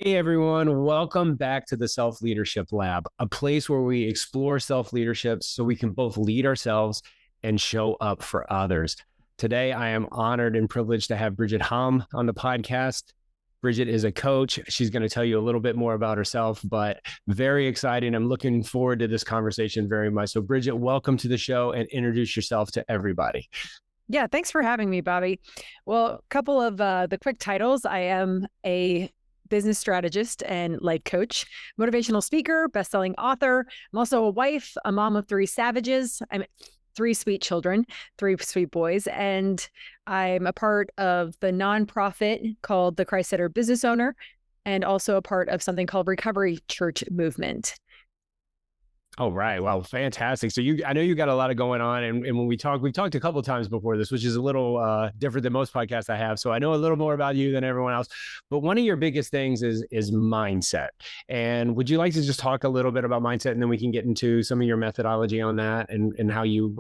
Hey everyone, welcome back to the Self Leadership Lab, a place where we explore self leadership so we can both lead ourselves and show up for others. Today, I am honored and privileged to have Bridget Hom on the podcast. Bridget is a coach. She's going to tell you a little bit more about herself, but very exciting. I'm looking forward to this conversation very much. So, Bridget, welcome to the show and introduce yourself to everybody. Yeah, thanks for having me, Bobby. Well, a couple of the quick titles. I am a business strategist and life coach, motivational speaker, best-selling author. I'm also a wife, a mom of three savages. I'm three sweet children, three sweet boys, and I'm a part of the nonprofit called the Christ Center Business Owner, and also a part of something called Recovery Church Movement. Oh, right. Well, fantastic. So I know you got a lot of going on. And when we've talked a couple of times before this, which is a little different than most podcasts I have. So I know a little more about you than everyone else. But one of your biggest things is mindset. And would you like to just talk a little bit about mindset, and then we can get into some of your methodology on that and how you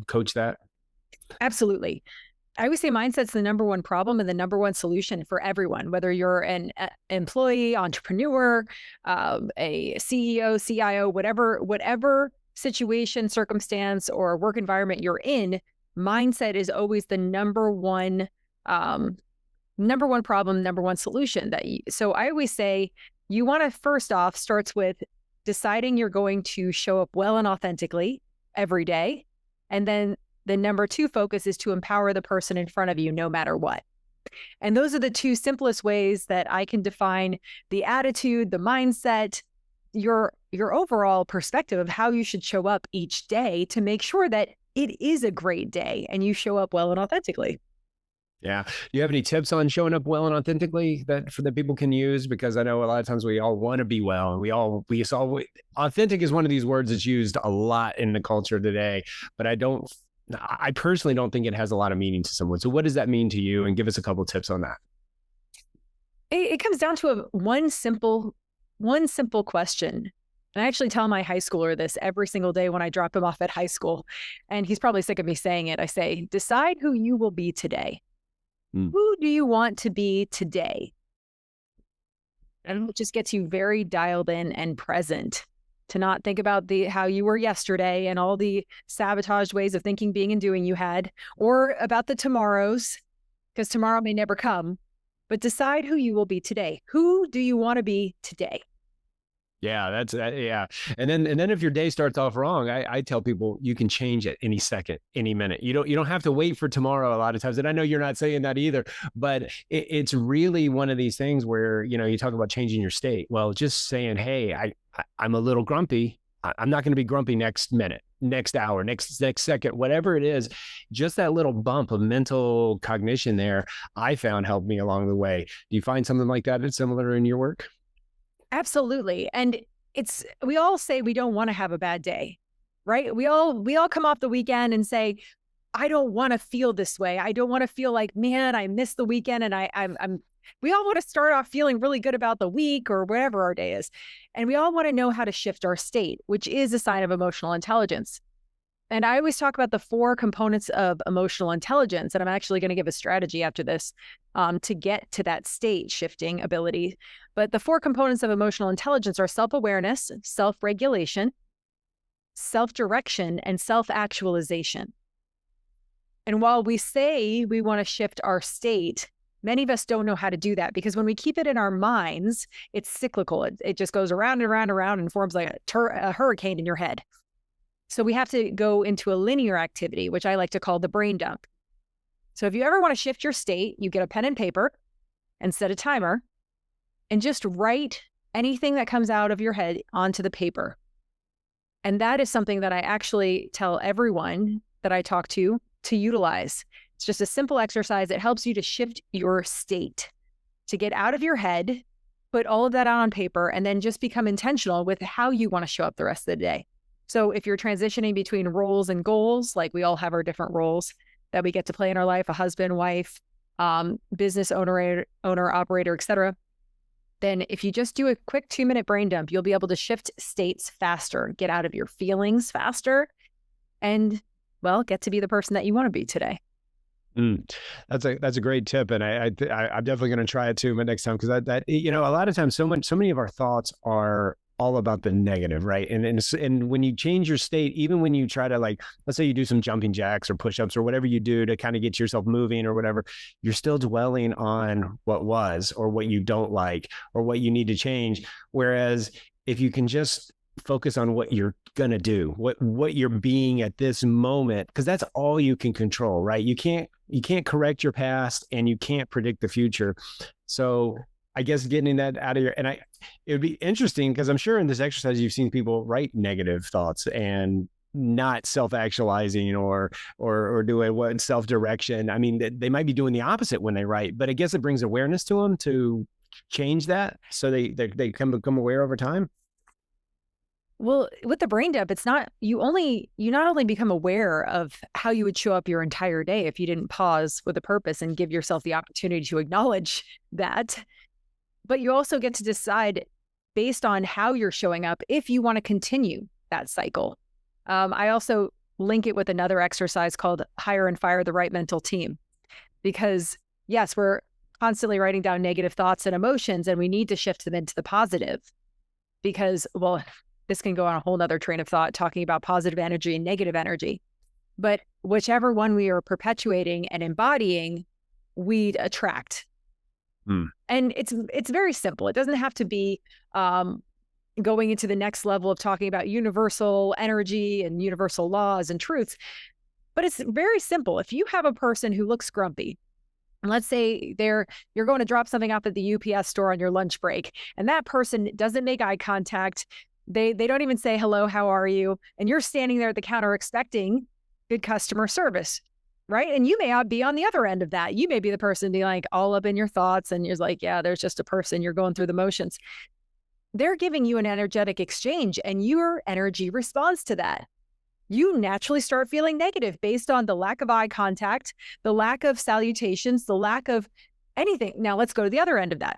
coach that? Absolutely. I always say mindset's the number one problem and the number one solution for everyone, whether you're an employee, entrepreneur, a CEO, CIO, whatever situation, circumstance, or work environment you're in, mindset is always the number one problem, number one solution. So I always say you want to first off starts with deciding you're going to show up well and authentically every day, and then the number two focus is to empower the person in front of you no matter what. And those are the two simplest ways that I can define the attitude, the mindset, your overall perspective of how you should show up each day to make sure that it is a great day and you show up well and authentically. Yeah. Do you have any tips on showing up well and authentically that people can use? Because I know a lot of times we all want to be well, and authentic is one of these words that's used a lot in the culture today, but I personally don't think it has a lot of meaning to someone. So what does that mean to you? And give us a couple of tips on that. It comes down to one simple question. And I actually tell my high schooler this every single day when I drop him off at high school. And he's probably sick of me saying it. I say, decide who you will be today. Who do you want to be today? And it just gets you very dialed in and present, to not think about how you were yesterday and all the sabotaged ways of thinking, being, and doing you had, or about the tomorrows, because tomorrow may never come, but decide who you will be today. Who do you want to be today? Yeah, yeah. And then if your day starts off wrong, I tell people you can change it any second, any minute. You don't have to wait for tomorrow a lot of times. And I know you're not saying that either, but it's really one of these things where, you talk about changing your state. Well, just saying, hey, I'm a little grumpy. I'm not going to be grumpy next minute, next hour, next second, whatever it is. Just that little bump of mental cognition there, I found helped me along the way. Do you find something like that that's similar in your work? Absolutely. And we all say we don't want to have a bad day, right? We all come off the weekend and say, I don't want to feel this way. I don't want to feel like, man, I missed the weekend. And we all want to start off feeling really good about the week or whatever our day is. And we all want to know how to shift our state, which is a sign of emotional intelligence. And I always talk about the 4 components of emotional intelligence. And I'm actually going to give a strategy after this to get to that state shifting ability. But the 4 components of emotional intelligence are self-awareness, self-regulation, self-direction, and self-actualization. And while we say we want to shift our state, many of us don't know how to do that, because when we keep it in our minds, it's cyclical. It just goes around and around and around and forms like a hurricane in your head. So we have to go into a linear activity, which I like to call the brain dump. So if you ever want to shift your state, you get a pen and paper and set a timer and just write anything that comes out of your head onto the paper. And that is something that I actually tell everyone that I talk to utilize. It's just a simple exercise. It helps you to shift your state, to get out of your head, put all of that out on paper, and then just become intentional with how you want to show up the rest of the day. So if you're transitioning between roles and goals, like we all have our different roles that we get to play in our life, a husband, wife, business owner, operator, etc., then if you just do a quick 2-minute brain dump, you'll be able to shift states faster, get out of your feelings faster, and, well, get to be the person that you want to be today. Mm. That's a great tip, and I'm definitely going to try it too next time, because a lot of times so many of our thoughts are all about the negative, right? And when you change your state, even when you try to, like, let's say you do some jumping jacks or push-ups or whatever you do to kind of get yourself moving or whatever, you're still dwelling on what was, or what you don't like, or what you need to change. Whereas if you can just focus on what you're gonna do, what you're being at this moment, because that's all you can control, right? You can't correct your past, and you can't predict the future. So I guess getting that out of your, it would be interesting, because I'm sure in this exercise you've seen people write negative thoughts and not self-actualizing, or doing what self-direction. I mean, they might be doing the opposite when they write, but I guess it brings awareness to them to change that, so they can become aware over time. Well, with the brain dump, it's not you not only become aware of how you would show up your entire day if you didn't pause with a purpose and give yourself the opportunity to acknowledge that, but you also get to decide based on how you're showing up if you want to continue that cycle. I also link it with another exercise called hire and fire the right mental team, because yes, we're constantly writing down negative thoughts and emotions, and we need to shift them into the positive, because, well, this can go on a whole nother train of thought talking about positive energy and negative energy. But whichever one we are perpetuating and embodying, we attract. And it's very simple. It doesn't have to be going into the next level of talking about universal energy and universal laws and truths. But it's very simple. If you have a person who looks grumpy, and let's say you're going to drop something off at the UPS store on your lunch break, and that person doesn't make eye contact. They don't even say, hello, how are you? And you're standing there at the counter expecting good customer service, right? And you may not be on the other end of that. You may be the person be like all up in your thoughts, and you're like, yeah, there's just a person, you're going through the motions. They're giving you an energetic exchange, and your energy responds to that. You naturally start feeling negative based on the lack of eye contact, the lack of salutations, the lack of anything. Now let's go to the other end of that.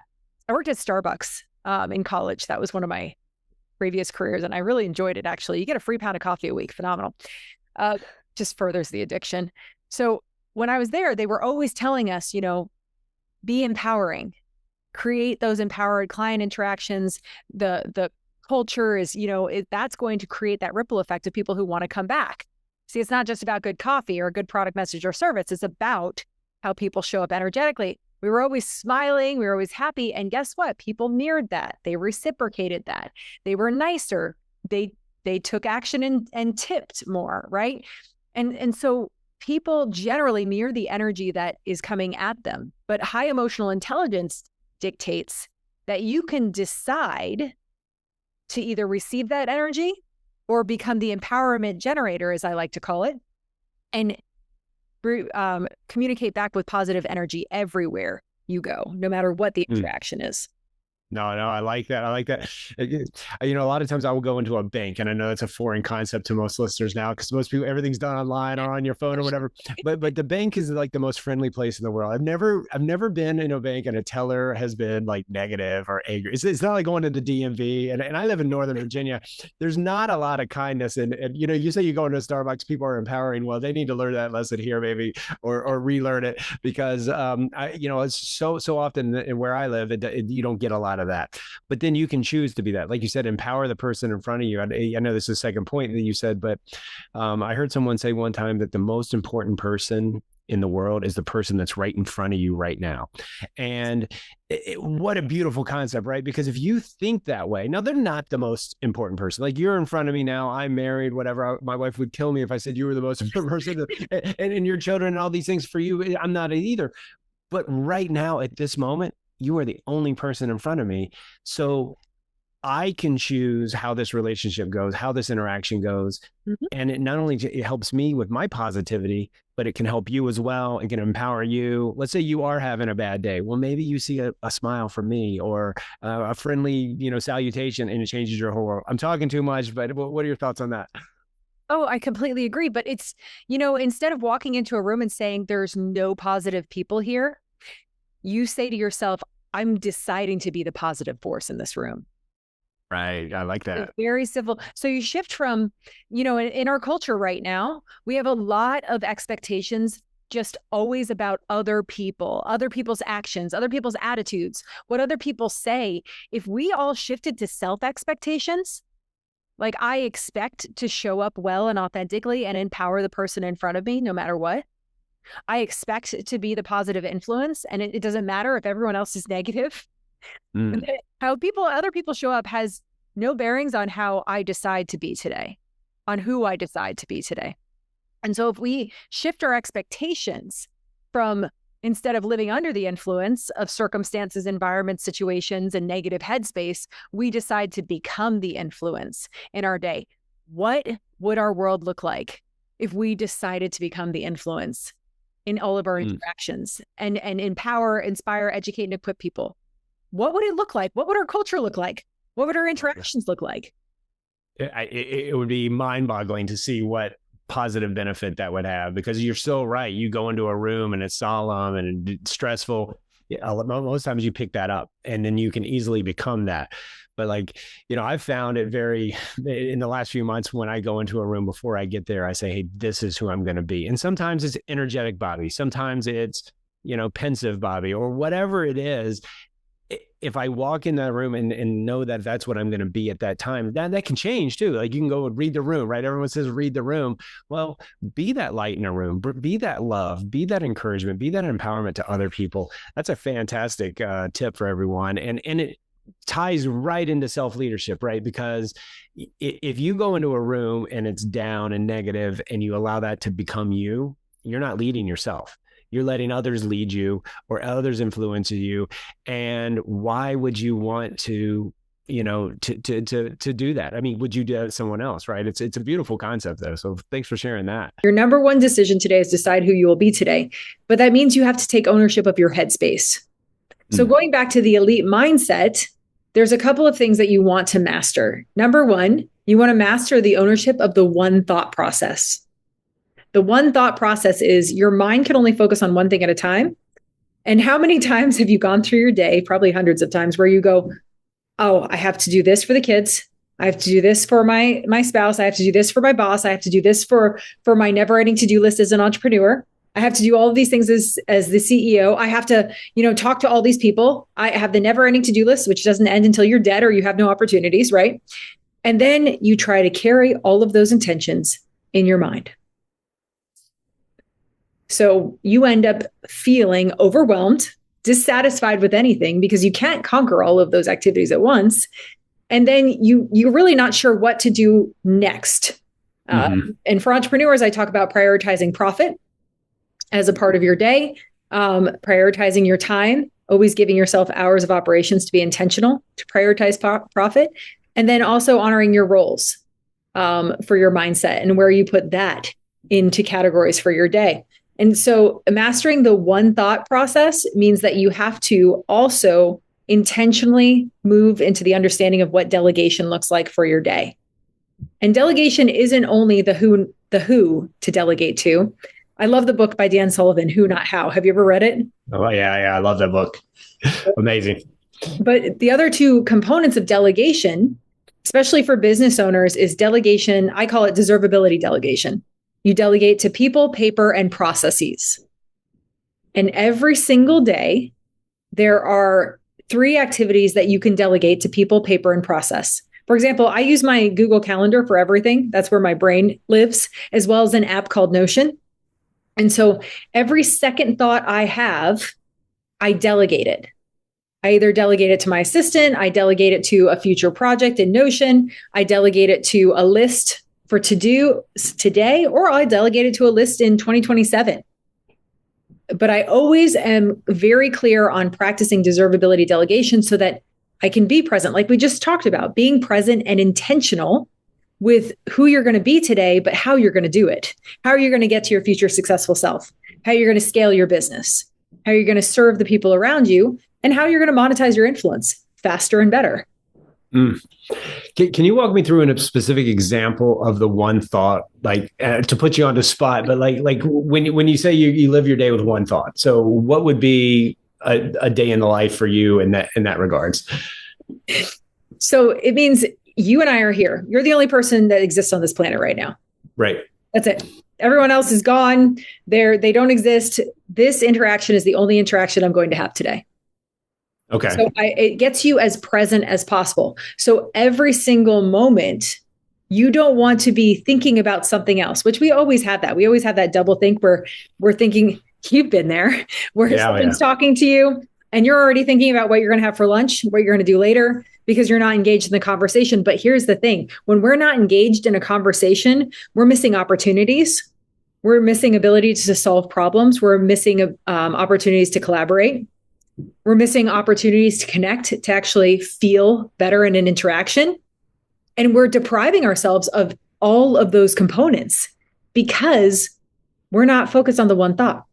I worked at Starbucks in college. That was one of my previous careers, and I really enjoyed it, actually. You get a free pound of coffee a week. Phenomenal. Just furthers the addiction. So when I was there, they were always telling us, be empowering, create those empowered client interactions. The culture is, that's going to create that ripple effect of people who want to come back. See, it's not just about good coffee or a good product, message, or service. It's about how people show up energetically. We were always smiling. We were always happy. And guess what? People mirrored that. They reciprocated that. They were nicer. They took action and tipped more, right? And so people generally mirror the energy that is coming at them. But high emotional intelligence dictates that you can decide to either receive that energy or become the empowerment generator, as I like to call it, and communicate back with positive energy everywhere you go, no matter what the interaction is. No, I like that. A lot of times I will go into a bank, and I know it's a foreign concept to most listeners now, because most people, everything's done online or on your phone or whatever. But the bank is like the most friendly place in the world. I've never been in a bank and a teller has been like negative or angry. It's not like going into DMV, and I live in Northern Virginia. There's not a lot of kindness, and you say you go into Starbucks, people are empowering. Well, they need to learn that lesson here, maybe, or relearn it, because it's so often where I live, you don't get a lot of that. But then you can choose to be that, like you said, empower the person in front of you. I know this is the second point that you said, but I heard someone say one time that the most important person in the world is the person that's right in front of you right now. And what a beautiful concept, right? Because if you think that way, now they're not the most important person. Like, you're in front of me now, I'm married, whatever. My wife would kill me if I said you were the most important person, and your children and all these things for you, I'm not either. But right now, at this moment, you are the only person in front of me. So I can choose how this relationship goes, how this interaction goes. And it not only it helps me with my positivity, but it can help you as well. It can empower you. Let's say you are having a bad day. Well, maybe you see a smile from me, or a friendly, salutation, and it changes your whole world. I'm talking too much, but what are your thoughts on that? Oh, I completely agree. But it's, instead of walking into a room and saying there's no positive people here, you say to yourself, I'm deciding to be the positive force in this room. Right. I like that. It's very civil. So you shift from, in our culture right now, we have a lot of expectations just always about other people, other people's actions, other people's attitudes, what other people say, if we all shifted to self-expectations, like I expect to show up well and authentically and empower the person in front of me no matter what. I expect to be the positive influence, and it doesn't matter if everyone else is negative. How other people show up has no bearings on how I decide to be today, on who I decide to be today. And so if we shift our expectations from, instead of living under the influence of circumstances, environments, situations, and negative headspace, we decide to become the influence in our day. What would our world look like if we decided to become the influence in all of our interactions and empower, inspire, educate, and equip people? What would it look like? What would our culture look like? What would our interactions look like? It would be mind-boggling to see what positive benefit that would have, because you're so right. You go into a room and it's solemn and stressful. Most times you pick that up and then you can easily become that. But like, I've found it in the last few months, when I go into a room, before I get there, I say, hey, this is who I'm going to be. And sometimes it's energetic Bobby. Sometimes it's, pensive Bobby, or whatever it is. If I walk in that room and know that that's what I'm going to be at that time, that can change too. Like, you can go and read the room, right? Everyone says, read the room. Well, be that light in a room, be that love, be that encouragement, be that empowerment to other people. That's a fantastic tip for everyone. And it ties right into self-leadership, right? Because if you go into a room and it's down and negative and you allow that to become you're not leading yourself. You're letting others lead you, or others influence you. And why would you want to, to do that? I mean, would you do that to someone else, right? It's a beautiful concept though. So thanks for sharing that. Your number one decision today is decide who you will be today. But that means you have to take ownership of your headspace. So going back to the elite mindset, there's a couple of things that you want to master. Number one, you want to master the ownership of the one thought process. The one thought process is your mind can only focus on one thing at a time. And how many times have you gone through your day, probably hundreds of times, where you go, oh, I have to do this for the kids. I have to do this for my spouse. I have to do this for my boss. I have to do this for my never-ending to-do list as an entrepreneur. I have to do all of these things as the CEO. I have to, talk to all these people. I have the never-ending to-do list, which doesn't end until you're dead or you have no opportunities, right? And then you try to carry all of those intentions in your mind. So you end up feeling overwhelmed, dissatisfied with anything, because you can't conquer all of those activities at once. And then you're really not sure what to do next. And for entrepreneurs, I talk about prioritizing profit as a part of your day, prioritizing your time, always giving yourself hours of operations to be intentional, to prioritize profit, and then also honoring your roles for your mindset and where you put that into categories for your day. And so mastering the one thought process means that you have to also intentionally move into the understanding of what delegation looks like for your day. And delegation isn't only the who to delegate to. I love the book by Dan Sullivan, Who Not How. Have you ever read it? Oh, yeah. I love that book. Amazing. But the other two components of delegation, especially for business owners, is delegation. I call it deservability delegation. You delegate to people, paper, and processes. And every single day, there are 3 activities that you can delegate to people, paper, and process. For example, I use my Google Calendar for everything. That's where my brain lives, as well as an app called Notion. And so every second thought I have, I delegate it. I either delegate it to my assistant, I delegate it to a future project in Notion, I delegate it to a list for to do today, or I delegate it to a list in 2027. But I always am very clear on practicing deservability delegation so that I can be present, like we just talked about, being present and intentional with who you're going to be today, but how you're going to do it, how you're going to get to your future successful self, how you're going to scale your business, how you're going to serve the people around you, and how you're going to monetize your influence faster and better. Can you walk me through a specific example of the one thought, like to put you on the spot, but like when you say you live your day with one thought, so what would be a day in the life for you in that regards? So it means you and I are here. You're the only person that exists on this planet right now. Right. That's it. Everyone else is gone. They don't exist. This interaction is the only interaction I'm going to have today. Okay. So it gets you as present as possible. So every single moment, you don't want to be thinking about something else, which we always have that. We always have that double think where we're thinking, you've been there, where someone's talking to you and you're already thinking about what you're going to have for lunch, what you're going to do later, because you're not engaged in the conversation. But here's the thing. When we're not engaged in a conversation, we're missing opportunities. We're missing ability to solve problems. We're missing opportunities to collaborate. We're missing opportunities to connect, to actually feel better in an interaction. And we're depriving ourselves of all of those components because we're not focused on the one thought.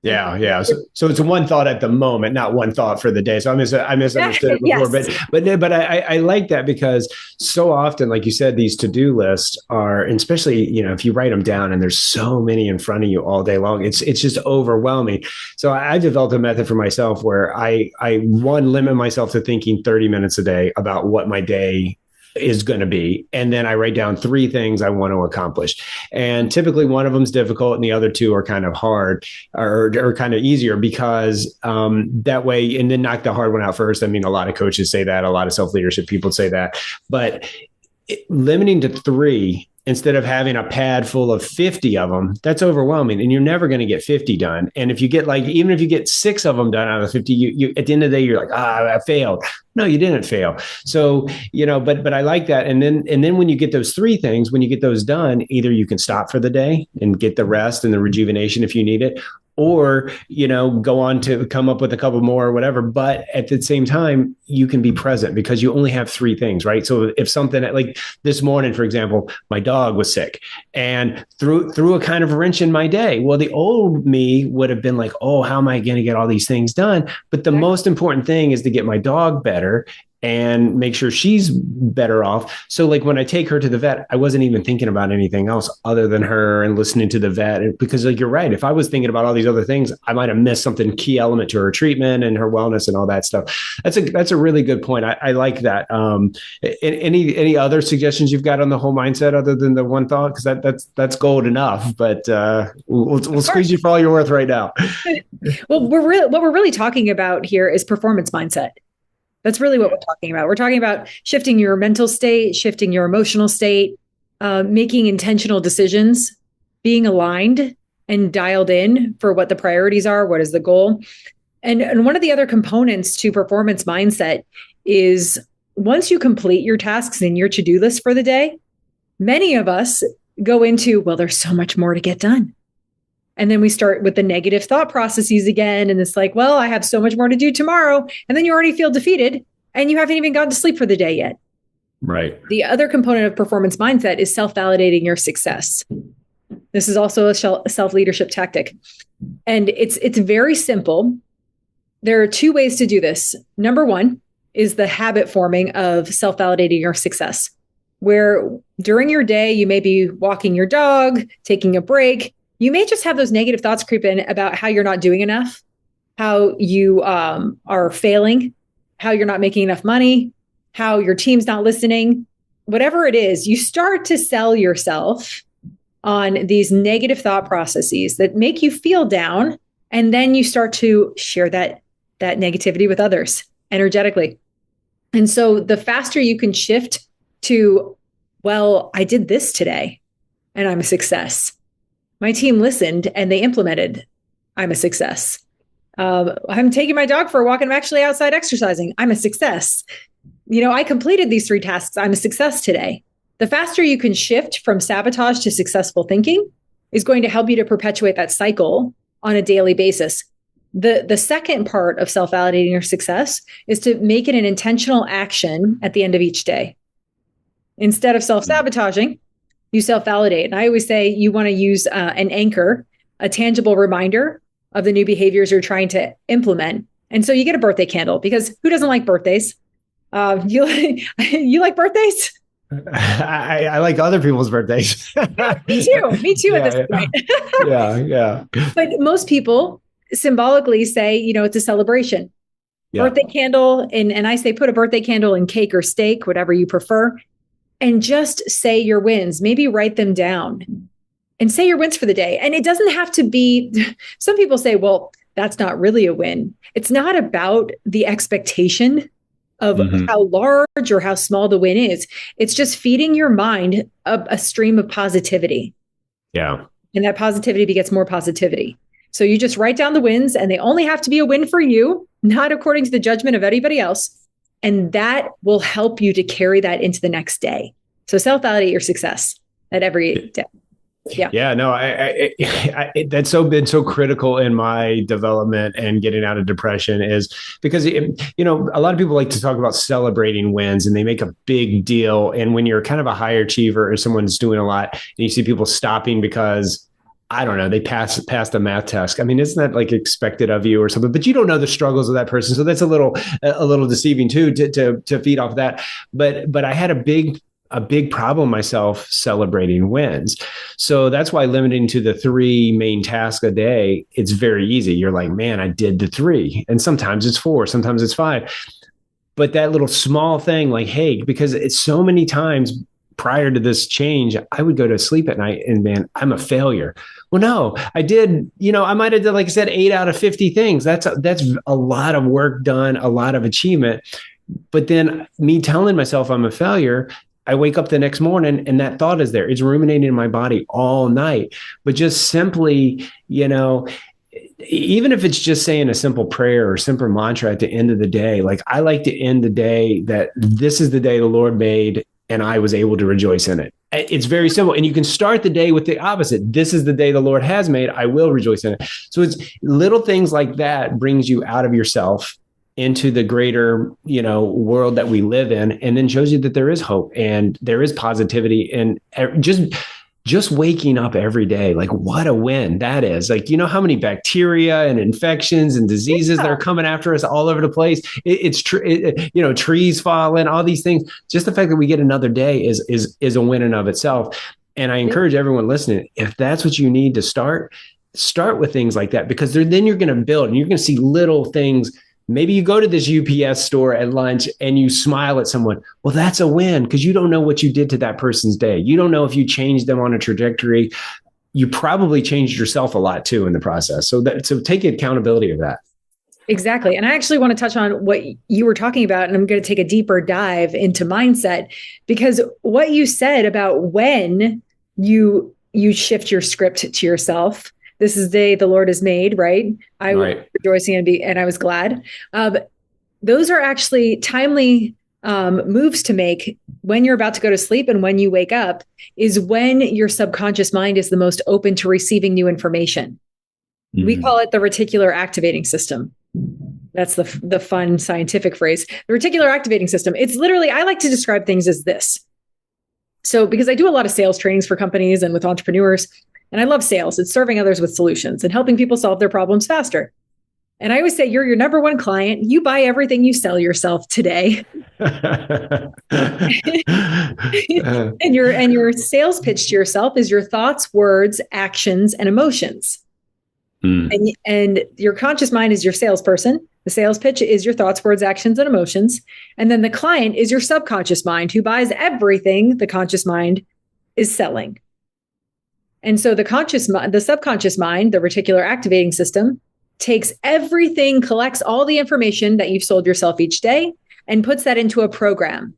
Yeah. So it's one thought at the moment, not one thought for the day. So I misunderstood it before, Yes. but I like that because so often, like you said, these to-do lists are, and especially, if you write them down and there's so many in front of you all day long, it's just overwhelming. So I developed a method for myself where I limit myself to thinking 30 minutes a day about what my day is going to be. And then I write down 3 things I want to accomplish. And typically one of them is difficult and the other 2 are kind of hard or kind of easier because that way, and then knock the hard one out first. I mean, a lot of coaches say that, a lot of self-leadership people say that, but limiting to 3 instead of having a pad full of 50 of them, that's overwhelming. And you're never going to get 50 done. And if you get even if you get 6 of them done out of 50, you at the end of the day, you're like, I failed. No, you didn't fail. So, but I like that. And then when you get those 3 things, when you get those done, either you can stop for the day and get the rest and the rejuvenation if you need it, or, go on to come up with a couple more or whatever. But at the same time, you can be present because you only have 3 things, right? So if something like this morning, for example, my dog was sick and threw a kind of wrench in my day. Well, the old me would have been like, oh, how am I going to get all these things done? But the most important thing is to get my dog better and make sure she's better off. So like when I take her to the vet, I wasn't even thinking about anything else other than her and listening to the vet. And because like, you're right. If I was thinking about all these other things, I might've missed something key element to her treatment and her wellness and all that stuff. That's a really good point. I like that. Any other suggestions you've got on the whole mindset other than the one thought? Cause that's gold enough, but we'll squeeze you for all you're worth right now. Well, what we're really talking about here is performance mindset. That's really what we're talking about. We're talking about shifting your mental state, shifting your emotional state, making intentional decisions, being aligned and dialed in for what the priorities are, what is the goal. And one of the other components to performance mindset is once you complete your tasks in your to-do list for the day, many of us go into, well, there's so much more to get done. And then we start with the negative thought processes again. And it's like, well, I have so much more to do tomorrow. And then you already feel defeated and you haven't even gotten to sleep for the day yet. Right. The other component of performance mindset is self-validating your success. This is also a self-leadership tactic. And it's very simple. There are 2 ways to do this. Number 1 is the habit forming of self-validating your success, where during your day, you may be walking your dog, taking a break. You may just have those negative thoughts creep in about how you're not doing enough, how you are failing, how you're not making enough money, how your team's not listening. Whatever it is, you start to sell yourself on these negative thought processes that make you feel down. And then you start to share that negativity with others energetically. And so the faster you can shift to, well, I did this today and I'm a success. My team listened and they implemented. I'm a success. I'm taking my dog for a walk and I'm actually outside exercising. I'm a success. I completed these 3 tasks. I'm a success today. The faster you can shift from sabotage to successful thinking is going to help you to perpetuate that cycle on a daily basis. The second part of self-validating your success is to make it an intentional action at the end of each day. Instead of self-sabotaging, you self-validate. And I always say you want to use an anchor, a tangible reminder of the new behaviors you're trying to implement. And so you get a birthday candle because who doesn't like birthdays? You like birthdays? I like other people's birthdays. Me too at this point. Yeah. But most people symbolically say, it's a celebration. Yeah. Birthday candle. And I say, put a birthday candle in cake or steak, whatever you prefer. And just say your wins, maybe write them down. and say your wins for the day. And it doesn't have to be, some people say, well, that's not really a win. It's not about the expectation of how large or how small the win is. It's just feeding your mind a stream of positivity. Yeah. And that positivity begets more positivity. So you just write down the wins, and they only have to be a win for you, not according to the judgment of anybody else. And that will help you to carry that into the next day. So self-validate your success at every day. Yeah. Yeah. No, that's been so critical in my development and getting out of depression, is because, a lot of people like to talk about celebrating wins, and they make a big deal. And when you're kind of a high achiever or someone's doing a lot, and you see people stopping because, I don't know, they passed a math test. I mean, isn't that like expected of you or something? But you don't know the struggles of that person. So that's a little deceiving too, to feed off that. But I had a big problem myself celebrating wins. So that's why limiting to the 3 main tasks a day, it's very easy. You're like, man, I did the 3. And sometimes it's 4, sometimes it's 5. But that little small thing, like, hey, because it's so many times prior to this change, I would go to sleep at night and, man, I'm a failure. Well, no, I did, I might have done, like I said, 8 out of 50 things. That's a lot of work done, a lot of achievement. But then me telling myself I'm a failure, I wake up the next morning and that thought is there. It's ruminating in my body all night. But just simply, even if it's just saying a simple prayer or simple mantra at the end of the day, like I like to end the day that this is the day the Lord made and I was able to rejoice in it. It's very simple. And you can start the day with the opposite. This is the day the Lord has made. I will rejoice in it. So it's little things like that brings you out of yourself into the greater, world that we live in, and then shows you that there is hope and there is positivity. And just waking up every day, like what a win that is. Like, how many bacteria and infections and diseases that are coming after us all over the place. Trees falling, all these things. Just the fact that we get another day is a win in of itself. And I encourage everyone listening, if that's what you need to start with things like that, because then you're going to build and you're going to see little things. Maybe you go to this UPS store at lunch and you smile at someone. Well, that's a win, because you don't know what you did to that person's day. You don't know if you changed them on a trajectory. You probably changed yourself a lot too in the process. So take accountability of that. Exactly. And I actually want to touch on what you were talking about, and I'm going to take a deeper dive into mindset, because what you said about when you shift your script to yourself, this is the day the Lord has made, right? I was rejoicing and I was glad. Those are actually timely moves to make when you're about to go to sleep and when you wake up, is when your subconscious mind is the most open to receiving new information. Mm-hmm. We call it the reticular activating system. That's the fun scientific phrase. The reticular activating system. It's literally, I like to describe things as this. So because I do a lot of sales trainings for companies and with entrepreneurs, and I love sales. It's serving others with solutions and helping people solve their problems faster. And I always say, you're your number one client. You buy everything you sell yourself today. and your sales pitch to yourself is your thoughts, words, actions, and emotions. And your conscious mind is your salesperson. The sales pitch is your thoughts, words, actions, and emotions. And then the client is your subconscious mind, who buys everything the conscious mind is selling. And so the subconscious mind, the reticular activating system, takes everything, collects all the information that you've sold yourself each day, and puts that into a program.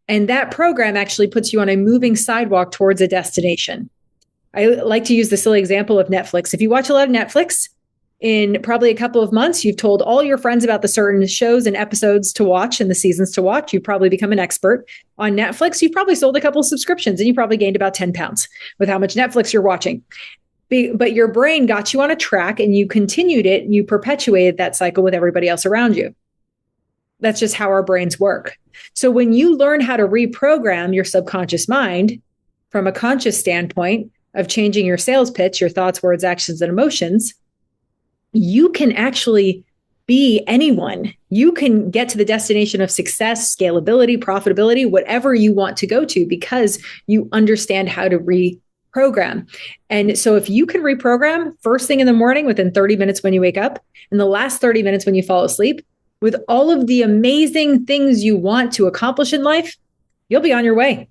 And that program actually puts you on a moving sidewalk towards a destination. I like to use the silly example of Netflix. If you watch a lot of Netflix, in probably a couple of months, you've told all your friends about the certain shows and episodes to watch and the seasons to watch. You've probably become an expert on Netflix. You've probably sold a couple of subscriptions, and you probably gained about 10 pounds with how much Netflix you're watching. But your brain got you on a track, and you continued it, and you perpetuated that cycle with everybody else around you. That's just how our brains work. So when you learn how to reprogram your subconscious mind from a conscious standpoint of changing your sales pitch, your thoughts, words, actions, and emotions, you can actually be anyone. You can get to the destination of success, scalability, profitability, whatever you want to go to, because you understand how to reprogram. And so if you can reprogram first thing in the morning, within 30 minutes when you wake up, and the last 30 minutes when you fall asleep, with all of the amazing things you want to accomplish in life, you'll be on your way.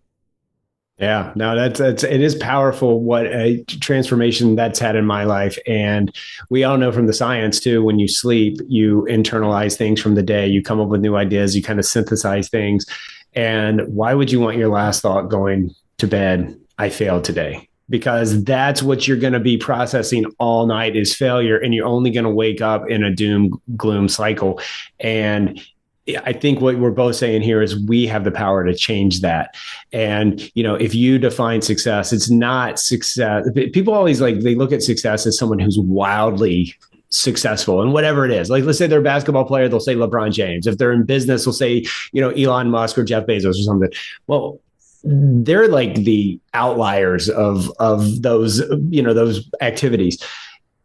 Yeah, no, it is powerful what a transformation that's had in my life. And we all know from the science too, when you sleep, you internalize things from the day, you come up with new ideas, you kind of synthesize things. And why would you want your last thought going to bed? I failed today. Because that's what you're going to be processing all night is failure. And you're only going to wake up in a doom gloom cycle. And I think what we're both saying here is we have the power to change that. And, if you define success, it's not success. People always they look at success as someone who's wildly successful and whatever it is. Like, let's say they're a basketball player, they'll say LeBron James. If they're in business, they'll say, Elon Musk or Jeff Bezos or something. Well, they're like the outliers of those, those activities.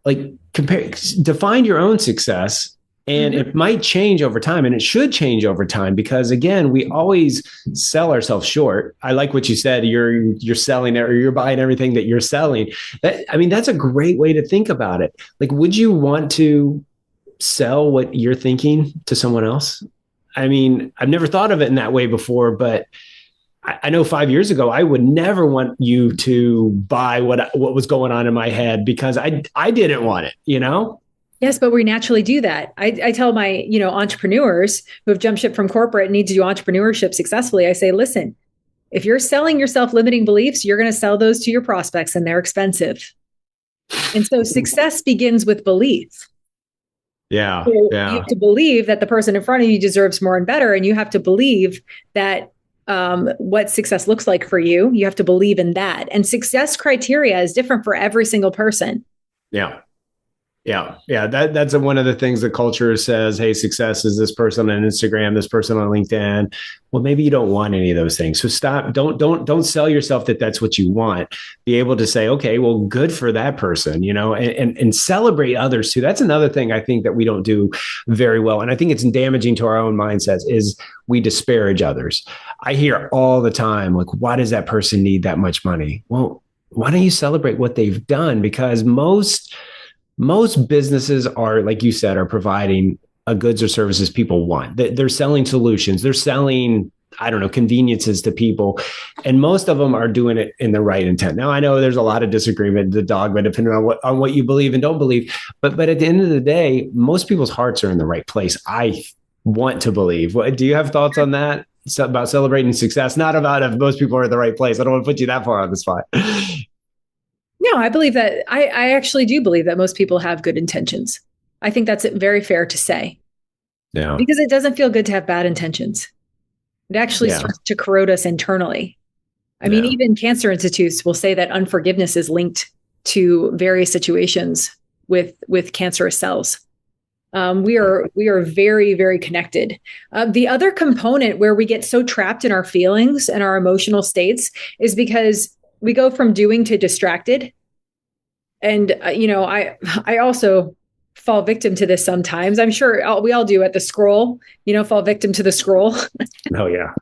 Like define your own success. And it might change over time, and it should change over time, because again, we always sell ourselves short. I like what you said. You're selling it, or you're buying everything that you're selling. That's a great way to think about it. Like, would you want to sell what you're thinking to someone else? I mean, I've never thought of it in that way before, but I know 5 years ago, I would never want you to buy what was going on in my head, because I didn't want it. Yes, but we naturally do that. I tell my, entrepreneurs who have jumped ship from corporate and need to do entrepreneurship successfully. I say, listen, if you're selling yourself limiting beliefs, you're going to sell those to your prospects, and they're expensive. And so success begins with belief. Yeah. So Yeah. you have to believe that the person in front of you deserves more and better. And you have to believe that what success looks like for you. You have to believe in that. And success criteria is different for every single person. Yeah. Yeah. Yeah. That's one of the things that culture says, hey, success is this person on Instagram, this person on LinkedIn. Well, maybe you don't want any of those things. So stop. Don't sell yourself that that's what you want. Be able to say, okay, well, good for that person, and celebrate others too. That's another thing I think that we don't do very well. And I think it's damaging to our own mindsets is we disparage others. I hear all the time, like, why does that person need that much money? Well, why don't you celebrate what they've done? Because most businesses are, like you said, are providing a goods or services people want. They're selling solutions. They're selling, I don't know, conveniences to people. And most of them are doing it in the right intent. Now, I know there's a lot of disagreement, the dogma, depending on what you believe and don't believe. But at the end of the day, most people's hearts are in the right place. I want to believe. Do you have thoughts on that? About celebrating success, not about if most people are in the right place. I don't want to put you that far on the spot. No, I believe that I actually do believe that most people have good intentions. I think that's very fair to say. Yeah. Because it doesn't feel good to have bad intentions. It actually starts to corrode us internally. I mean, even cancer institutes will say that unforgiveness is linked to various situations with cancerous cells. We are very, very connected. The other component where we get so trapped in our feelings and our emotional states is because we go from doing to distracted. And, I also fall victim to this sometimes. I'm sure we all do at the scroll, fall victim to the scroll. Oh, yeah.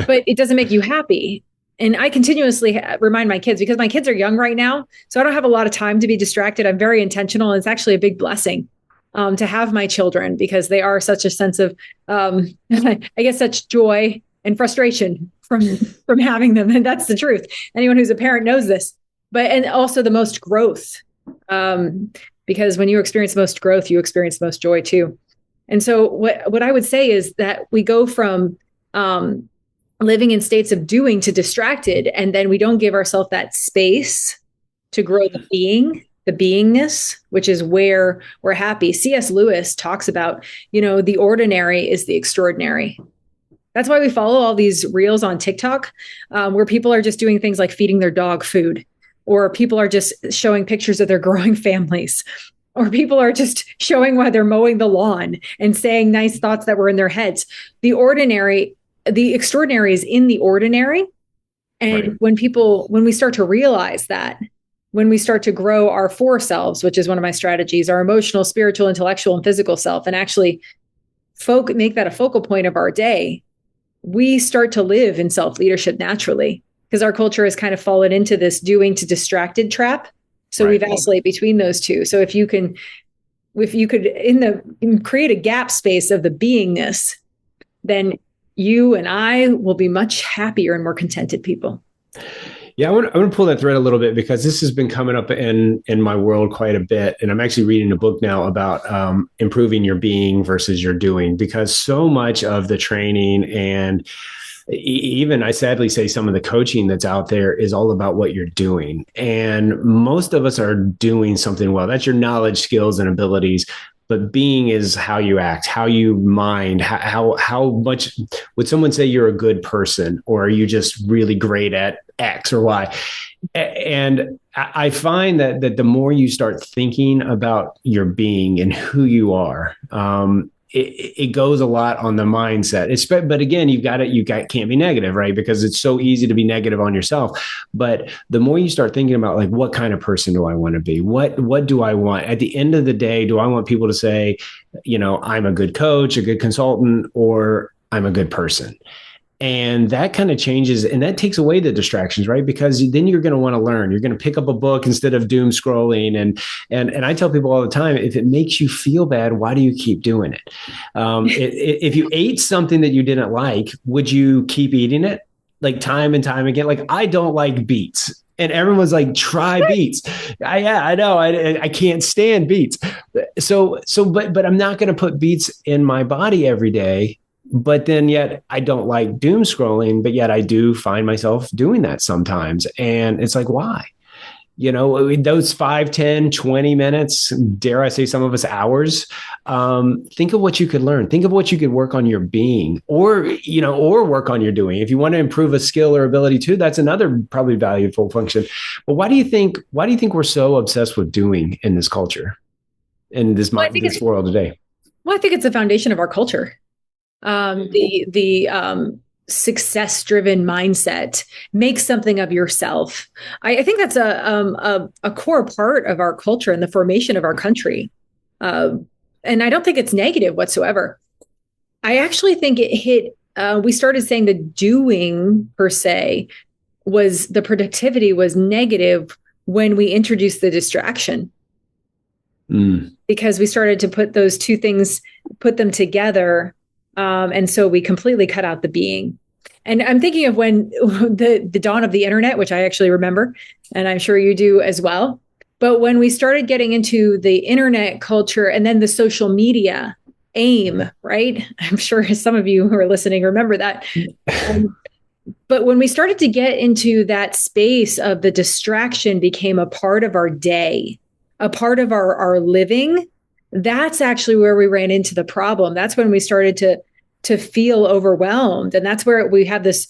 But it doesn't make you happy. And I continuously remind my kids, because my kids are young right now, so I don't have a lot of time to be distracted. I'm very intentional. And it's actually a big blessing to have my children, because they are such a sense of, I guess, such joy and frustration from having them. And that's the truth. Anyone who's a parent knows this. And also the most growth, because when you experience the most growth, you experience the most joy too. And so what I would say is that we go from living in states of doing to distracted, and then we don't give ourselves that space to grow the beingness, which is where we're happy. C.S. Lewis talks about, the ordinary is the extraordinary. That's why we follow all these reels on TikTok, where people are just doing things like feeding their dog food, or people are just showing pictures of their growing families, or people are just showing why they're mowing the lawn and saying nice thoughts that were in their heads. The extraordinary is in the ordinary. And right. when we start to realize that, when we start to grow our four selves, which is one of my strategies, our emotional, spiritual, intellectual, and physical self, and actually make that a focal point of our day, we start to live in self-leadership naturally, because our culture has kind of fallen into this doing to distracted trap. So we vacillate between those two. So if you could create a gap space of the beingness, then you and I will be much happier and more contented people. Yeah, I want to pull that thread a little bit because this has been coming up in my world quite a bit, and I'm actually reading a book now about improving your being versus your doing, because so much of the training and even I sadly say some of the coaching that's out there is all about what you're doing, and most of us are doing something well. That's your knowledge, skills, and abilities. But being is how you act, how you mind, how much would someone say you're a good person, or are you just really great at X or Y? And I find that the more you start thinking about your being and who you are, it goes a lot on the mindset. But again, can't be negative, right? Because it's so easy to be negative on yourself. But the more you start thinking about like, what kind of person do I want to be? What do I want? At the end of the day, do I want people to say, I'm a good coach, a good consultant, or I'm a good person? And that kind of changes, and that takes away the distractions, right? Because then you're going to want to learn. You're going to pick up a book instead of doom scrolling. And I tell people all the time, if it makes you feel bad, why do you keep doing it? If you ate something that you didn't like, would you keep eating it like time and time again? Like, I don't like beets. And everyone's like, try beets. I know. I can't stand beets. But I'm not going to put beets in my body every day. But then yet I don't like doom scrolling, but yet I do find myself doing that sometimes. And it's like, why? Those 5, 10, 20 minutes, dare I say some of us hours, think of what you could learn. Think of what you could work on your being or work on your doing. If you want to improve a skill or ability too, that's another probably valuable function. But why do you think we're so obsessed with doing in this culture, in this world today? Well, I think it's the foundation of our culture. The success-driven mindset, make something of yourself. I think that's a core part of our culture and the formation of our country. And I don't think it's negative whatsoever. I actually think it hit, we started saying the doing per se the productivity was negative when we introduced the distraction. Because we started to put those two things, put them together. And so we completely cut out the being. And I'm thinking of when the dawn of the internet, which I actually remember, and I'm sure you do as well. But when we started getting into the internet culture and then the social media aim, right? I'm sure some of you who are listening remember that. But when we started to get into that space of the distraction became a part of our day, a part of our living, that's actually where we ran into the problem. That's when we started to feel overwhelmed. And that's where we have this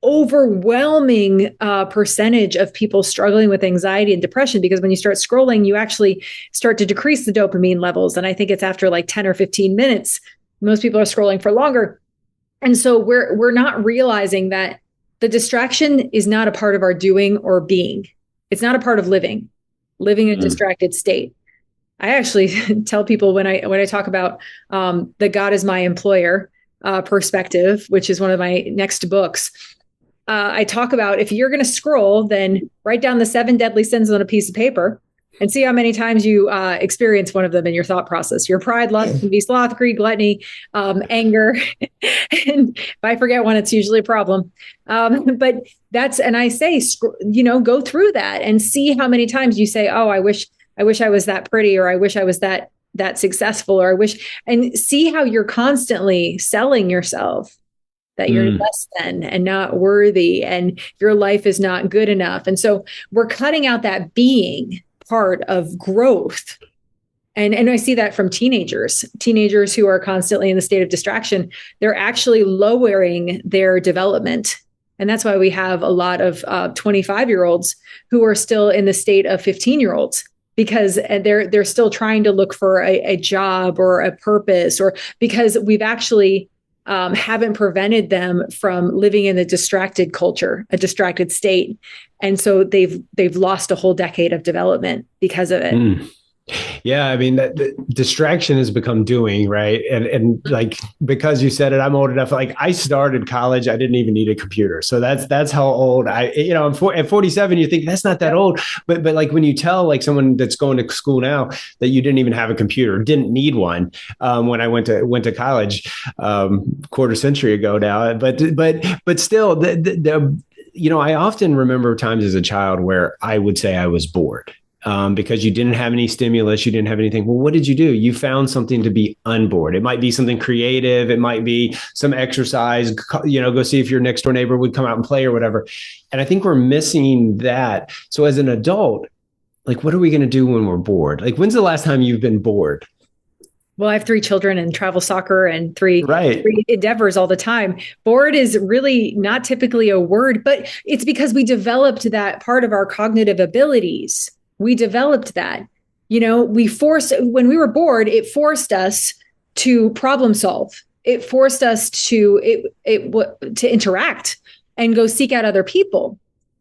overwhelming percentage of people struggling with anxiety and depression, because when you start scrolling, you actually start to decrease the dopamine levels. And I think it's after like 10 or 15 minutes, most people are scrolling for longer. And so we're not realizing that the distraction is not a part of our doing or being. It's not a part of living in a distracted state. I actually tell people when I talk about the God is my employer perspective, which is one of my next books, I talk about if you're going to scroll, then write down the 7 deadly sins on a piece of paper and see how many times you experience one of them in your thought process. Your pride, lust, envy, sloth, greed, gluttony, anger. And if I forget one, it's usually a problem. But and I say, go through that and see how many times you say, oh, I wish I was that pretty, or I wish I was that successful, or and see how you're constantly selling yourself that you're less than and not worthy and your life is not good enough. And so we're cutting out that being part of growth. And I see that from teenagers who are constantly in the state of distraction. They're actually lowering their development. And that's why we have a lot of 25-year-olds who are still in the state of 15-year-olds. Because they're still trying to look for a job or a purpose, or because we've actually haven't prevented them from living in a distracted culture, a distracted state. And so they've lost a whole decade of development because of it. Yeah, I mean, the distraction has become doing, right? And like, because you said it, I'm old enough. Like, I started college, I didn't even need a computer. So that's how old I'm at 47. You think that's not that old, but like when you tell like someone that's going to school now that you didn't even have a computer, didn't need one when I went to college quarter century ago now, but still I often remember times as a child where I would say I was bored. Because you didn't have any stimulus, you didn't have anything. Well, what did you do? You found something to be unbored. It might be something creative. It might be some exercise, go see if your next door neighbor would come out and play or whatever. And I think we're missing that. So as an adult, like, what are we going to do when we're bored? Like, when's the last time you've been bored? Well, I have 3 children and travel soccer and three Right. endeavors all the time. Bored is really not typically a word, but it's because we developed that part of our cognitive abilities. We developed that. When we were bored, it forced us to problem solve. It forced us to interact and go seek out other people.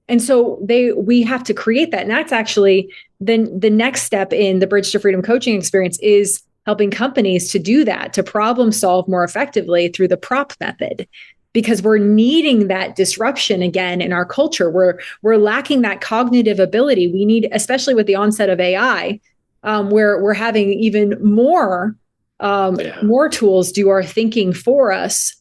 And so we have to create that. And that's actually the next step in the Bridge to Freedom coaching experience is helping companies to do that, to problem solve more effectively through the prop method, because we're needing that disruption again in our culture. We're lacking that cognitive ability. We need, especially with the onset of AI, where we're having even more tools do our thinking for us.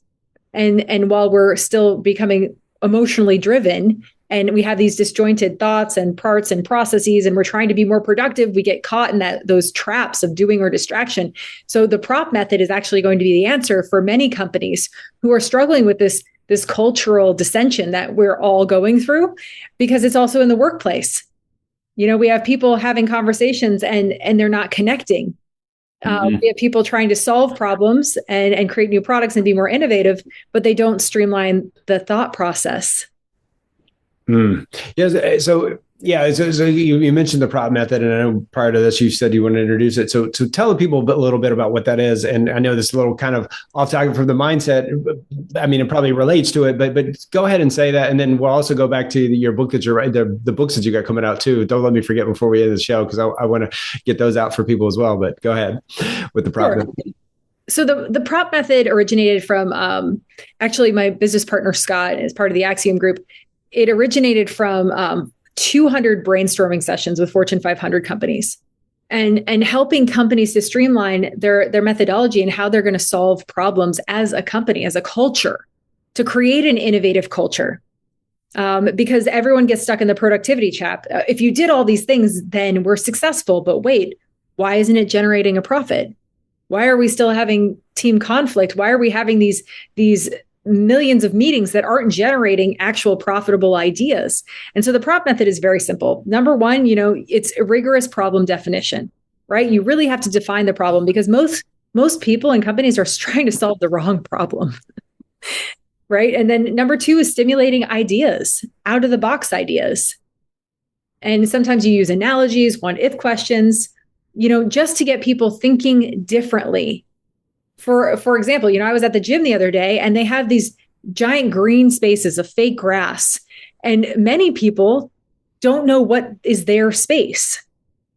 And while we're still becoming emotionally driven, and we have these disjointed thoughts and parts and processes, and we're trying to be more productive, we get caught in those traps of doing or distraction. So the prop method is actually going to be the answer for many companies who are struggling with this cultural dissension that we're all going through, because it's also in the workplace. We have people having conversations and they're not connecting. We have people trying to solve problems and create new products and be more innovative, but they don't streamline the thought process. Yeah. So you mentioned the prop method, and I know prior to this you said you want to introduce it. So tell the people a little bit about what that is. And I know this is a little kind of off topic from the mindset. I mean, it probably relates to it, but go ahead and say that, and then we'll also go back to your book that you're writing, the books that you got coming out too. Don't let me forget before we end the show, because I want to get those out for people as well. But go ahead with the prop method. So the prop method originated from actually my business partner Scott, as part of the Axiom Group. It originated from 200 brainstorming sessions with Fortune 500 companies, and helping companies to streamline their methodology and how they're going to solve problems as a company, as a culture, to create an innovative culture. Because everyone gets stuck in the productivity trap. If you did all these things, then we're successful. But wait, why isn't it generating a profit? Why are we still having team conflict? Why are we having these millions of meetings that aren't generating actual profitable ideas? And so the prop method is very simple. Number one, it's a rigorous problem definition, right? You really have to define the problem, because most people and companies are trying to solve the wrong problem, right? And then number two is stimulating ideas, out of the box ideas. And sometimes you use analogies, what if questions, just to get people thinking differently. For example, I was at the gym the other day, and they have these giant green spaces of fake grass, and many people don't know what is their space,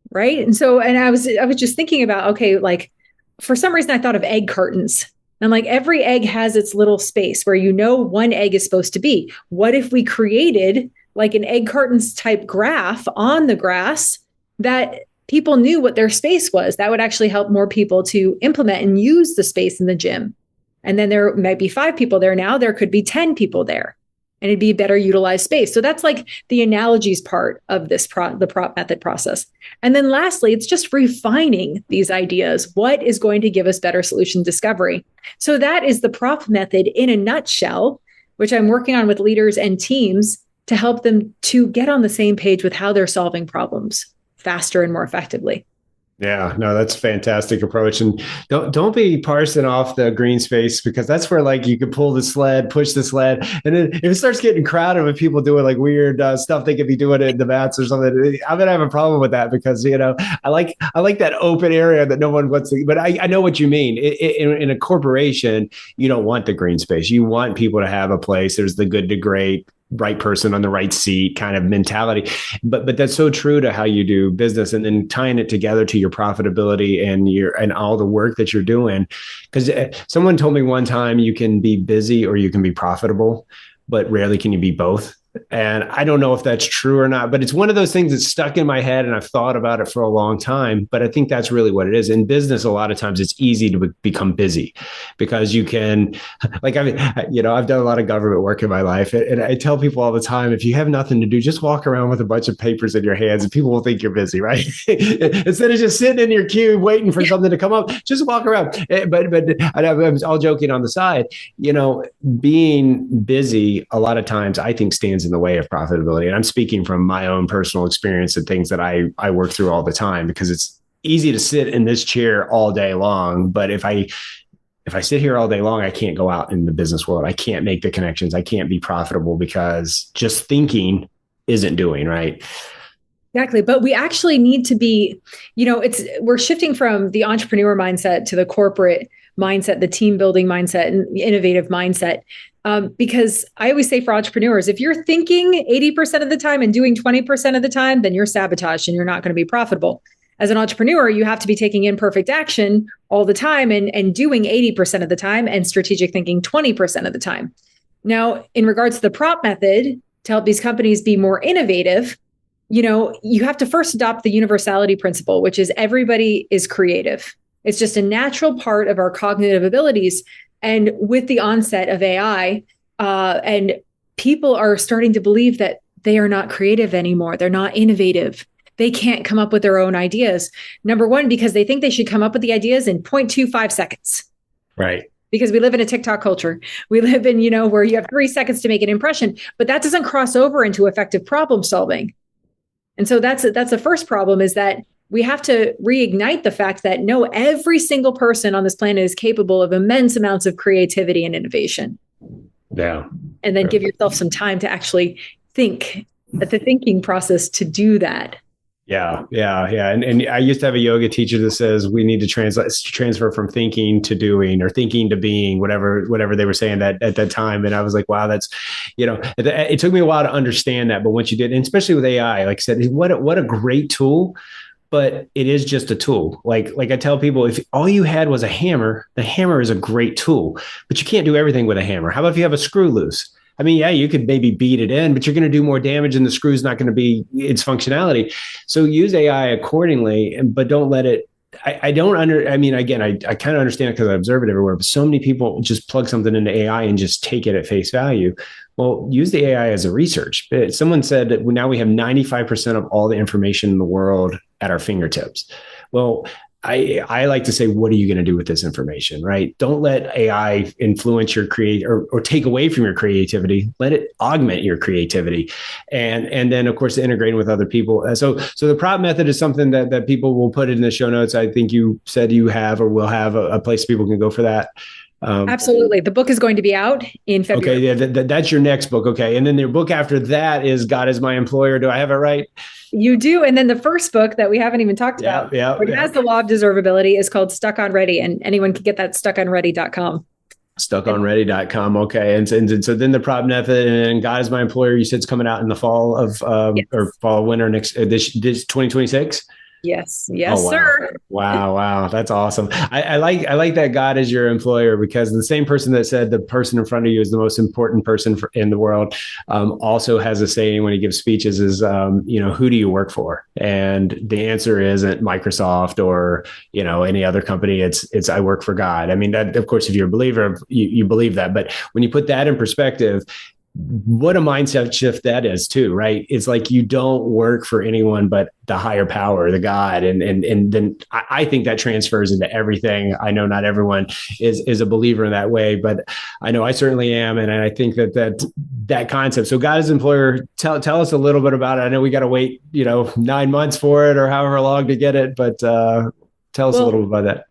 right? And I was just thinking about, okay, like for some reason I thought of egg cartons. And like every egg has its little space where one egg is supposed to be. What if we created like an egg cartons type graph on the grass that people knew what their space was? That would actually help more people to implement and use the space in the gym. And then there might be 5 people there now. There could be 10 people there, and it'd be better utilized space. So that's like the analogies part of this the prop method process. And then lastly, it's just refining these ideas. What is going to give us better solution discovery? So that is the prop method in a nutshell, which I'm working on with leaders and teams to help them to get on the same page with how they're solving problems faster and more effectively. Yeah, no, that's a fantastic approach. And don't be parsing off the green space, because that's where like you can pull the sled, push the sled. And then if it starts getting crowded with people doing like weird stuff, they could be doing it in the mats or something. I'm going to have a problem with that, because, I like that open area that no one wants to, but I know what you mean. In a corporation, you don't want the green space. You want people to have a place. There's the good to great, right person on the right seat kind of mentality. But that's so true to how you do business, and then tying it together to your profitability and all the work that you're doing. Because someone told me one time, you can be busy or you can be profitable, but rarely can you be both. And I don't know if that's true or not, but it's one of those things that's stuck in my head and I've thought about it for a long time. But I think that's really what it is. In business, a lot of times it's easy to become busy because you can, like, I've done a lot of government work in my life. And I tell people all the time, if you have nothing to do, just walk around with a bunch of papers in your hands and people will think you're busy, right? Instead of just sitting in your queue waiting for something to come up, just walk around. But I'm all joking on the side, being busy a lot of times I think stands in the way of profitability. And I'm speaking from my own personal experience and things that I work through all the time, because it's easy to sit in this chair all day long. But if I sit here all day long, I can't go out in the business world. I can't make the connections. I can't be profitable because just thinking isn't doing, right. Exactly. But we actually need to be, we're shifting from the entrepreneur mindset to the corporate mindset, the team building mindset, and innovative mindset. Because I always say for entrepreneurs, if you're thinking 80% of the time and doing 20% of the time, then you're sabotaged and you're not going to be profitable. As an entrepreneur, you have to be taking imperfect action all the time and doing 80% of the time and strategic thinking 20% of the time. Now, in regards to the prop method, to help these companies be more innovative, you have to first adopt the universality principle, which is everybody is creative. It's just a natural part of our cognitive abilities. And with the onset of AI, and people are starting to believe that they are not creative anymore. They're not innovative. They can't come up with their own ideas. Number one, because they think they should come up with the ideas in 0.25 seconds. Right. Because we live in a TikTok culture. We live in, where you have 3 seconds to make an impression, but that doesn't cross over into effective problem solving. And so that's the first problem, is that we have to reignite the fact that no, every single person on this planet is capable of immense amounts of creativity and innovation. Yeah. And then give yourself some time to actually think, at the thinking process, to do that. Yeah. And I used to have a yoga teacher that says we need to transfer from thinking to doing, or thinking to being, whatever they were saying that at that time. And I was like, wow, that's, it took me a while to understand that. But once you did, and especially with AI, like I said, what a great tool. But it is just a tool. Like I tell people, if all you had was a hammer, the hammer is a great tool, but you can't do everything with a hammer. How about if you have a screw loose? I mean, yeah, you could maybe beat it in, but you're going to do more damage and the screw's not going to be its functionality. So use AI accordingly, but don't let it. I kind of understand it because I observe it everywhere, but so many people just plug something into AI and just take it at face value. Well, use the AI as a research. Someone said that now we have 95% of all the information in the world at our fingertips. Well, I like to say, what are you going to do with this information, right? Don't let AI influence your or take away from your creativity. Let it augment your creativity. And then, of course, integrating with other people. So the prop method is something that people will put in the show notes. I think you said you have or will have a place people can go for that. Absolutely. The book is going to be out in February. Okay. Yeah, that's your next book. Okay. And then your book after that is God is My Employer. Do I have it right? You do. And then the first book that we haven't even talked about, which has the law of deservability, is called Stuck on Ready. And anyone can get that stuckonready.com. Stuckonready.com. Okay. And so then the prop method and God is My Employer, you said it's coming out in the fall of, yes. Or fall, winter next, this 2026. Yes, oh, wow. sir. Wow. That's awesome. I like that God is your employer, because the same person that said the person in front of you is the most important person in the world also has a saying when he gives speeches is, who do you work for? And the answer isn't Microsoft or, any other company. It's I work for God. I mean, that, of course, if you're a believer, you believe that. But when you put that in perspective, what a mindset shift that is too, right? It's like you don't work for anyone but the higher power, the God. And then I think that transfers into everything. I know not everyone is a believer in that way, but I know I certainly am. And I think that concept. So God is employer, tell us a little bit about it. I know we got to wait, 9 months for it or however long to get it, but tell us a little bit about that.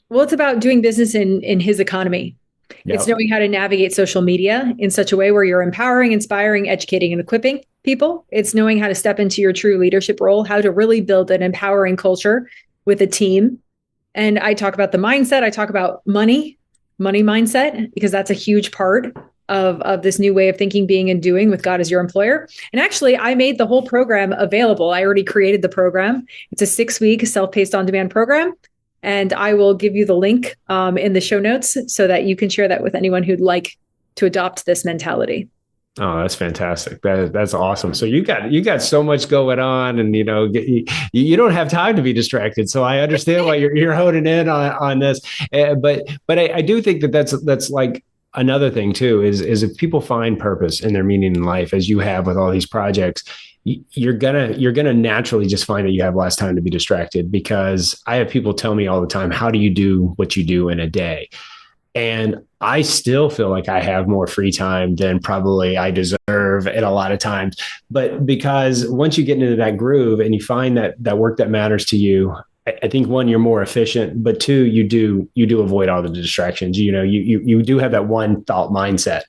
Well, it's about doing business in his economy. Yep. It's knowing how to navigate social media in such a way where you're empowering, inspiring, educating, and equipping people. It's knowing how to step into your true leadership role, how to really build an empowering culture with a team. And I talk about the mindset. I talk about money mindset, because that's a huge part of this new way of thinking, being, and doing with God as your employer. And actually, I made the whole program available. I already created the program. It's a 6-week self-paced on-demand program. And I will give you the link in the show notes so that you can share that with anyone who'd like to adopt this mentality. Oh, that's fantastic. That's awesome. So you got so much going on, and you don't have time to be distracted. So I understand why you're honing in on this. But I do think that that's like another thing too is if people find purpose and their meaning in life, as you have with all these projects, you're gonna naturally just find that you have less time to be distracted. Because I have people tell me all the time, how do you do what you do in a day? And I still feel like I have more free time than probably I deserve at a lot of times. But because once you get into that groove and you find that work that matters to you, I think one, you're more efficient, but two, you do avoid all the distractions. You do have that one thought mindset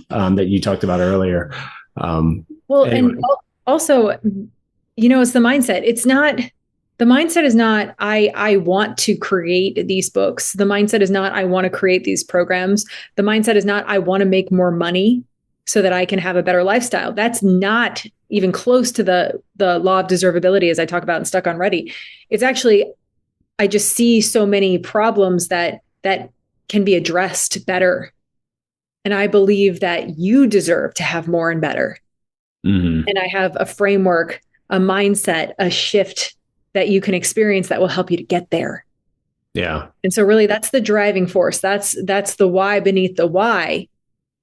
that you talked about earlier. Well, Anyway, and also, it's the mindset. It's not, the mindset is not, I want to create these books. The mindset is not, I want to create these programs. The mindset is not, I want to make more money so that I can have a better lifestyle. That's not even close to the law of deservability, as I talk about in Stuck on Ready. It's actually, I just see so many problems that can be addressed better. And I believe that you deserve to have more and better. mm-hmm. And I have a framework, a mindset, a shift that you can experience that will help you to get there. Yeah. And so really that's the driving force. That's the why beneath the why.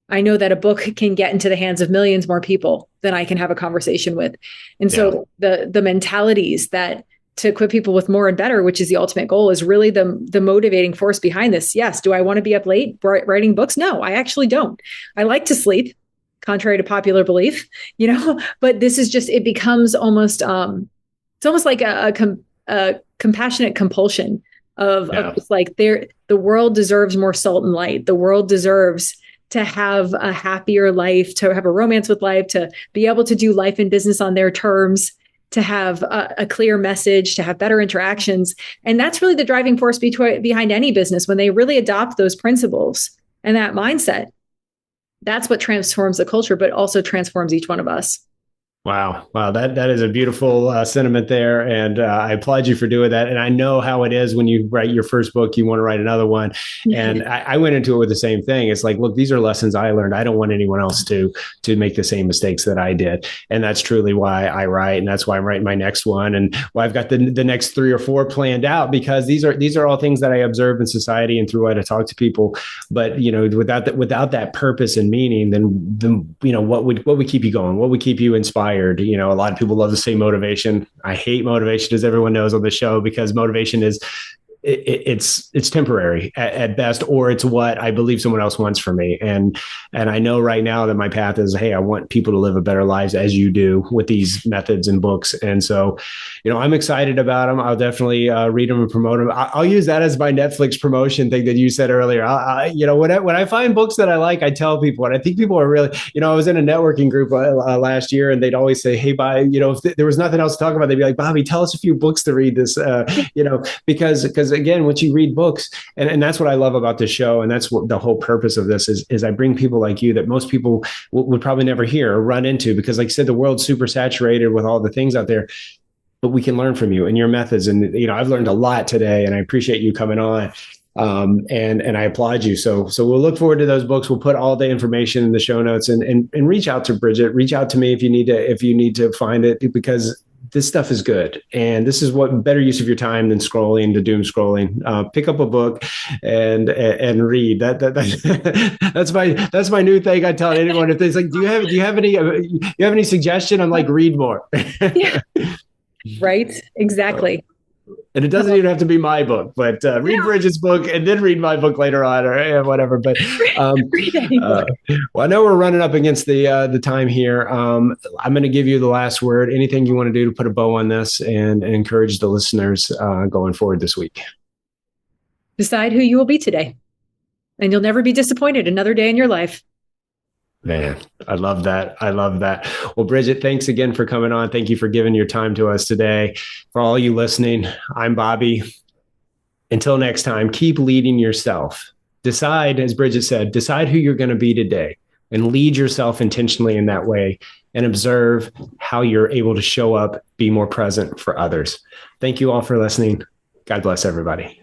I know that a book can get into the hands of millions more people than I can have a conversation with. And so the mentalities that to equip people with more and better, which is the ultimate goal, is really the motivating force behind this. Yes. Do I want to be up late writing books? No, I actually don't. I like to sleep, contrary to popular belief, but this is just, it becomes almost, it's almost like a compassionate compulsion of just like the world deserves more salt and light. The world deserves to have a happier life, to have a romance with life, to be able to do life and business on their terms, to have a clear message, to have better interactions. And that's really the driving force behind any business. When they really adopt those principles and that mindset, that's what transforms the culture, but also transforms each one of us. Wow. That is a beautiful sentiment there. And I applaud you for doing that. And I know how it is when you write your first book, you want to write another one. And I went into it with the same thing. It's like, look, these are lessons I learned. I don't want anyone else to make the same mistakes that I did. And that's truly why I write. And that's why I'm writing my next one. And why I've got the next 3 or 4 planned out, because these are all things that I observe in society and through what I talk to people. But, without that purpose and meaning, then what would keep you going? What would keep you inspired? A lot of people love to say motivation. I hate motivation, as everyone knows on the show, because motivation is it's temporary at best, or it's what I believe someone else wants from me. And I know right now that my path is, hey, I want people to live a better lives as you do with these methods and books. And so, I'm excited about them. I'll definitely read them and promote them. I'll use that as my Netflix promotion thing that you said earlier. When I find books that I like, I tell people, and I think people are really, I was in a networking group last year, and they'd always say, hey, if there was nothing else to talk about, they'd be like, Bobby, tell us a few books to read this, because again, once you read books, and that's what I love about this show, and that's what the whole purpose of this is I bring people like you that most people would probably never hear or run into, because like I said, the world's super saturated with all the things out there, but we can learn from you and your methods. And, I've learned a lot today, and I appreciate you coming on. And I applaud you. So we'll look forward to those books. We'll put all the information in the show notes, and reach out to Bridget, reach out to me if you need to find it, because this stuff is good. And this is what better use of your time than scrolling, the doom scrolling. Pick up a book and read. That's my new thing. I tell anyone, if there's like, do you have any suggestion? I'm like, read more. Yeah. Right. Exactly. And it doesn't even have to be my book, but read Bridget's book and then read my book later on, or whatever. But well, I know we're running up against the time here. I'm going to give you the last word. Anything you want to do to put a bow on this and encourage the listeners going forward this week? Decide who you will be today, and you'll never be disappointed another day in your life. Man, I love that. Well, Bridget, thanks again for coming on. Thank you for giving your time to us today. For all you listening, I'm Bobby. Until next time, keep leading yourself. Decide, as Bridget said, decide who you're going to be today, and lead yourself intentionally in that way, and observe how you're able to show up, be more present for others. Thank you all for listening. God bless everybody.